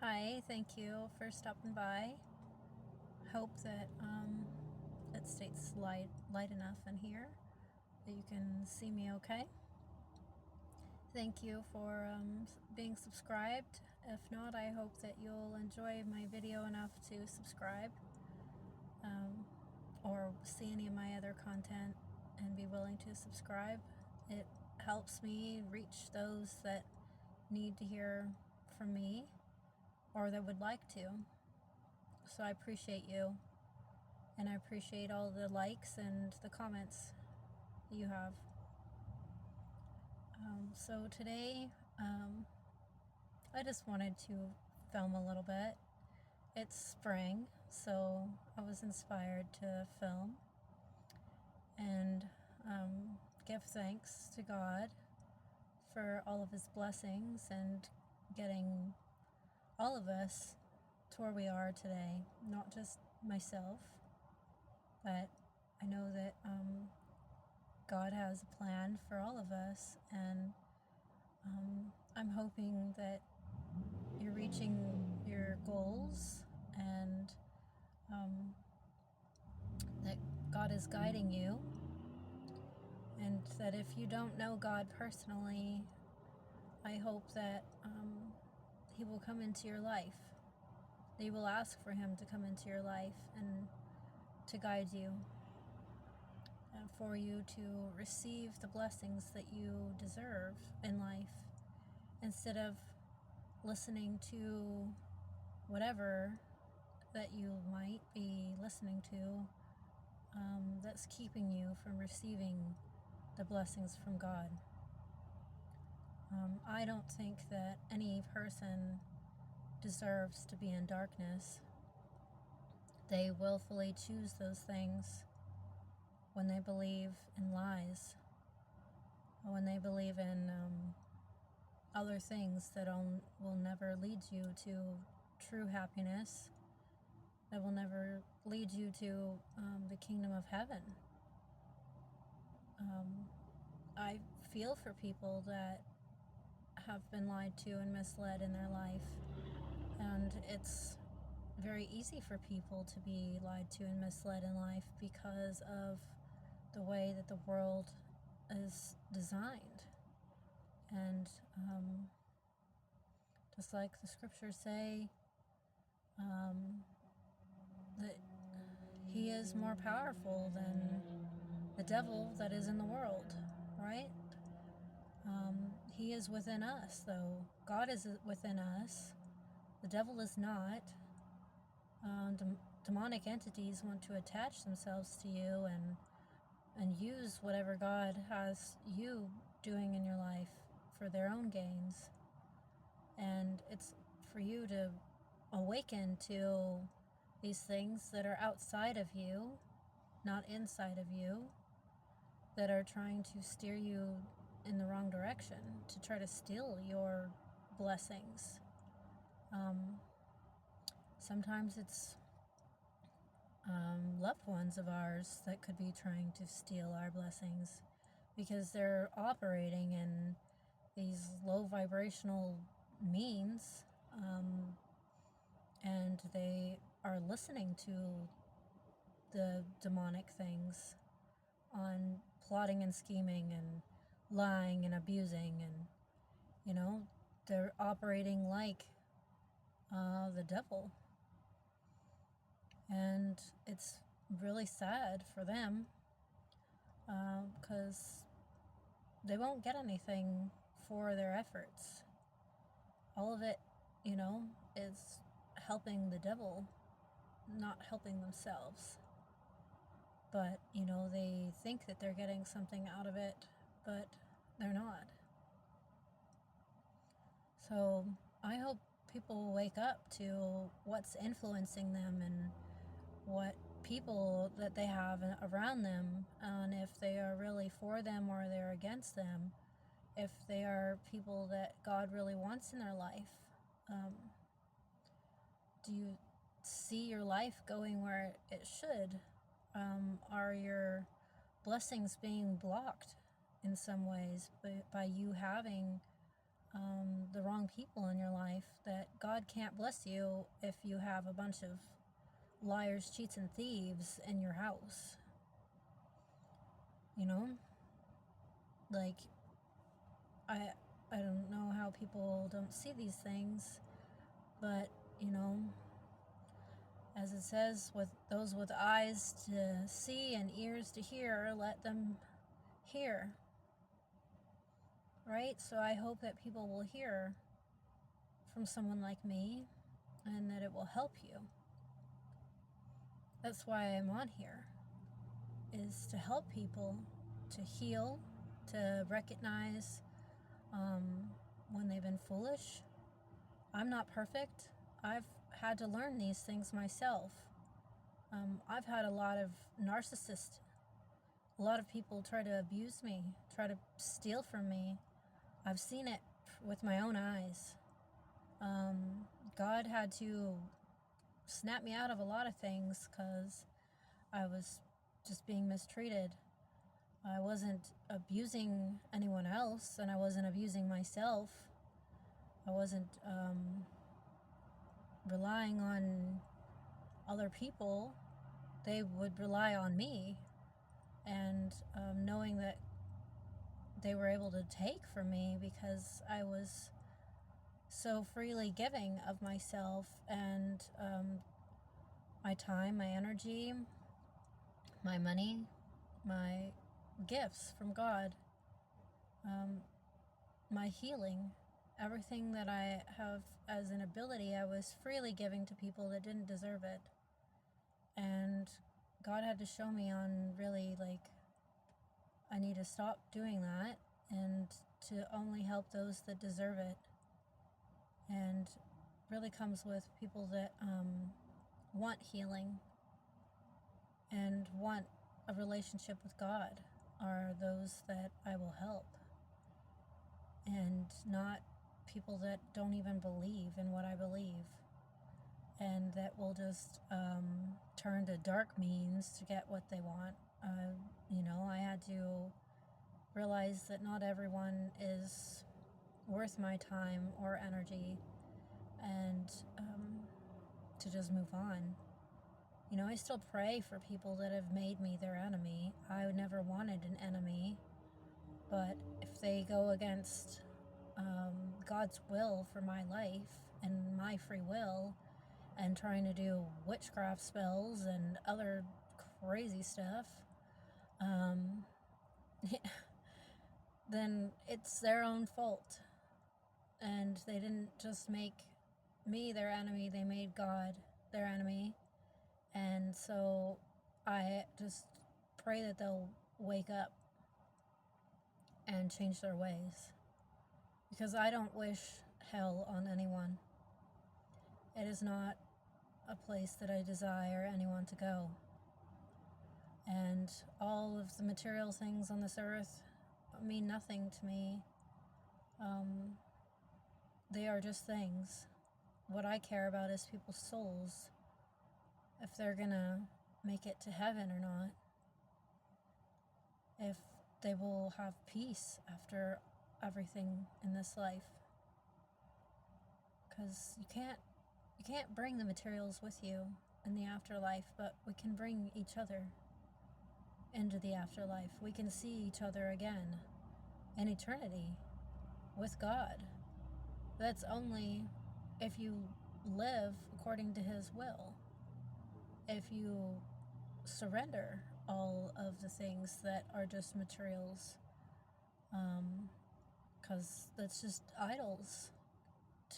Hi, thank you for stopping by. Hope that it stays light enough in here that you can see me okay. Thank you for being subscribed. If not, I hope that you'll enjoy my video enough to subscribe or see any of my other content and be willing to subscribe. It helps me reach those that need to hear from me or that would like to. So I appreciate you, and I appreciate all the likes and the comments you have. So today, I just wanted to film a little bit. It's spring, so I was inspired to film and give thanks to God for all of His blessings and getting all of us to where we are today. Not just myself, but I know that God has a plan for all of us, and I'm hoping that you're reaching your goals and that God is guiding you, and that if you don't know God personally, I hope that He will come into your life. That you will ask for Him to come into your life and to guide you, and for you to receive the blessings that you deserve in life, instead of listening to whatever that you might be listening to that's keeping you from receiving the blessings from God. I don't think that any person deserves to be in darkness. They willfully choose those things when they believe in lies, or when they believe in other things that will never lead you to true happiness, that will never lead you to the kingdom of heaven. I feel for people that have been lied to and misled in their life, and it's very easy for people to be lied to and misled in life because of the way that the world is designed. And just like the scriptures say, that He is more powerful than the devil that is in the world, right? He is within us, though. God is within us. The devil is not. Demonic entities want to attach themselves to you and use whatever God has you doing in your life for their own gains. And it's for you to awaken to these things that are outside of you, not inside of you, that are trying to steer you in the wrong direction, to try to steal your blessings. Sometimes it's loved ones of ours that could be trying to steal our blessings because they're operating in these low vibrational means, and they are listening to the demonic things on plotting and scheming and lying and abusing, and they're operating like the devil. And it's really sad for them because they won't get anything for their efforts. All of it, is helping the devil, not helping themselves. But, they think that they're getting something out of it, but they're not. So I hope people wake up to what's influencing them and what people that they have around them, and if they are really for them or they're against them, if they are people that God really wants in their life. Do you see your life going where it should? Are your blessings being blocked in some ways by you having the wrong people in your life, that God can't bless you if you have a bunch of liars, cheats, and thieves in your house. You know? Like, I, I don't know how people don't see these things, but, as it says, with those with eyes to see and ears to hear, let them hear. Right? So I hope that people will hear from someone like me and that it will help you. That's why I'm on here, is to help people to heal, to recognize when they've been foolish. I'm not perfect. I've had to learn these things myself. I've had a lot of narcissists. A lot of people try to abuse me, try to steal from me. I've seen it with my own eyes. God had to snap me out of a lot of things because I was just being mistreated. I wasn't abusing anyone else, and I wasn't abusing myself. I wasn't relying on other people. They would rely on me, and knowing that they were able to take from me because I was so freely giving of myself and my time, my energy, my money, my gifts from God, my healing, everything that I have as an ability, I was freely giving to people that didn't deserve it. And God had to show me on really, like, I need to stop doing that and to only help those that deserve it. And really comes with people that want healing and want a relationship with God are those that I will help, and not people that don't even believe in what I believe and that will just turn to dark means to get what they want. I had to realize that not everyone is worth my time or energy, and to just move on. I still pray for people that have made me their enemy. I never wanted an enemy, but if they go against God's will for my life and my free will, and trying to do witchcraft spells and other crazy stuff, then it's their own fault. And they didn't just make me their enemy, they made God their enemy. And so I just pray that they'll wake up and change their ways, because I don't wish hell on anyone. It is not a place that I desire anyone to go. And all of the material things on this earth mean nothing to me. They are just things. What I care about is people's souls, if they're gonna make it to heaven or not, if they will have peace after everything in this life. Because you can't bring the materials with you in the afterlife, but we can bring each other into the afterlife. We can see each other again in eternity with God. That's only if you live according to His will. If you surrender all of the things that are just materials, because that's just idols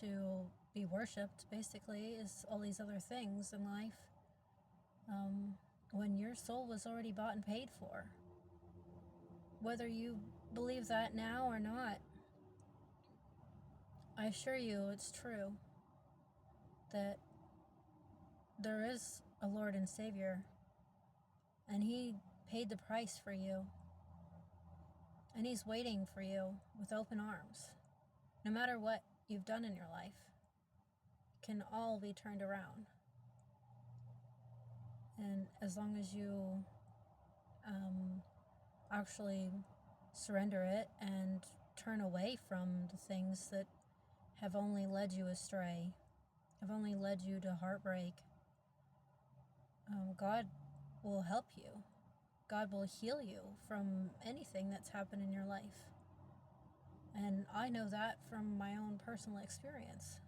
to be worshipped, basically, is all these other things in life, when your soul was already bought and paid for. Whether you believe that now or not, I assure you it's true that there is a Lord and Savior, and He paid the price for you, and He's waiting for you with open arms. No matter what you've done in your life, it can all be turned around. And as long as you actually surrender it and turn away from the things that have only led you astray, have only led you to heartbreak. God will help you. God will heal you from anything that's happened in your life. And I know that from my own personal experience.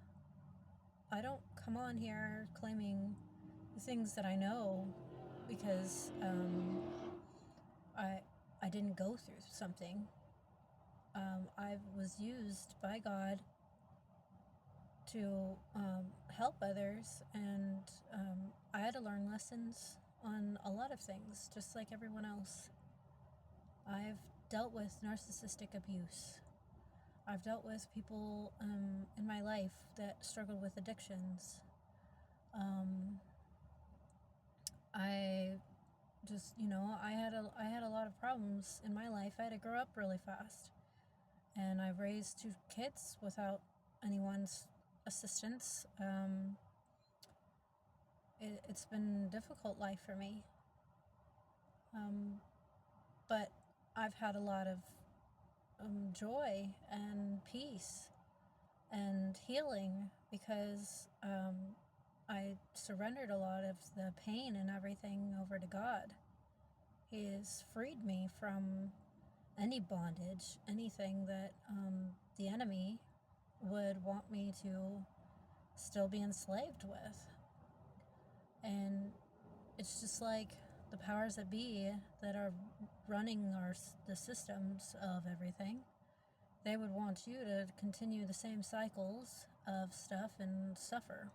I don't come on here claiming the things that I know because I didn't go through something. I was used by God to help others, and I had to learn lessons on a lot of things, just like everyone else. I've dealt with narcissistic abuse. I've dealt with people in my life that struggled with addictions. I just, I had a lot of problems in my life. I had to grow up really fast, and I raised 2 kids without anyone's assistance. It's been a difficult life for me, but I've had a lot of joy and peace and healing because I surrendered a lot of the pain and everything over to God. He has freed me from any bondage, anything that the enemy would want me to still be enslaved with. And it's just like the powers that be that are running the systems of everything. They would want you to continue the same cycles of stuff and suffer.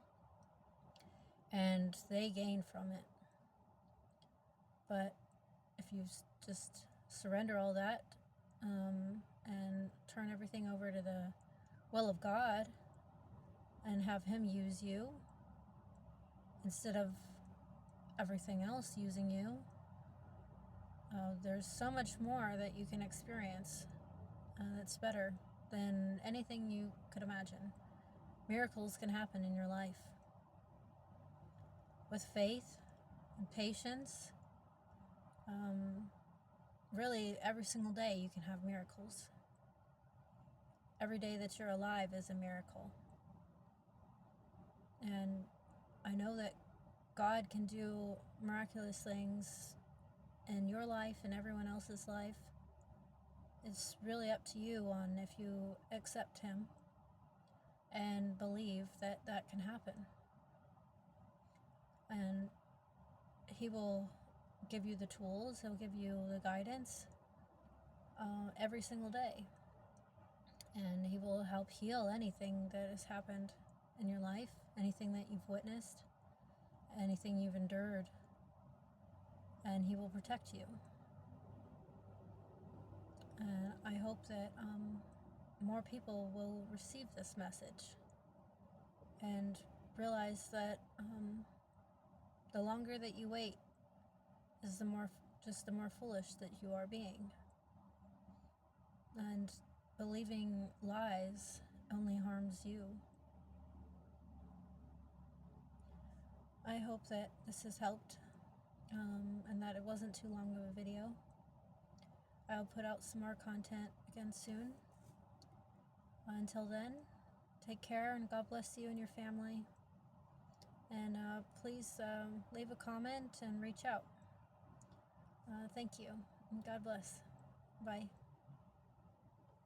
And they gain from it. But if you just surrender all that and turn everything over to the will of God and have Him use you instead of everything else using you, there's so much more that you can experience that's better than anything you could imagine. Miracles can happen in your life. With faith and patience, really every single day you can have miracles. Every day that you're alive is a miracle. And I know that God can do miraculous things in your life and everyone else's life. It's really up to you on if you accept Him and believe that that can happen. And He will give you the tools, He'll give you the guidance every single day. And He will help heal anything that has happened in your life, anything that you've witnessed, anything you've endured. And He will protect you. I hope that more people will receive this message and realize that the longer that you wait is the more foolish that you are being. And believing lies only harms you. I hope that this has helped and that it wasn't too long of a video. I'll put out some more content again soon. Until then, take care and God bless you and your family. And please leave a comment and reach out. Thank you. And God bless. Bye.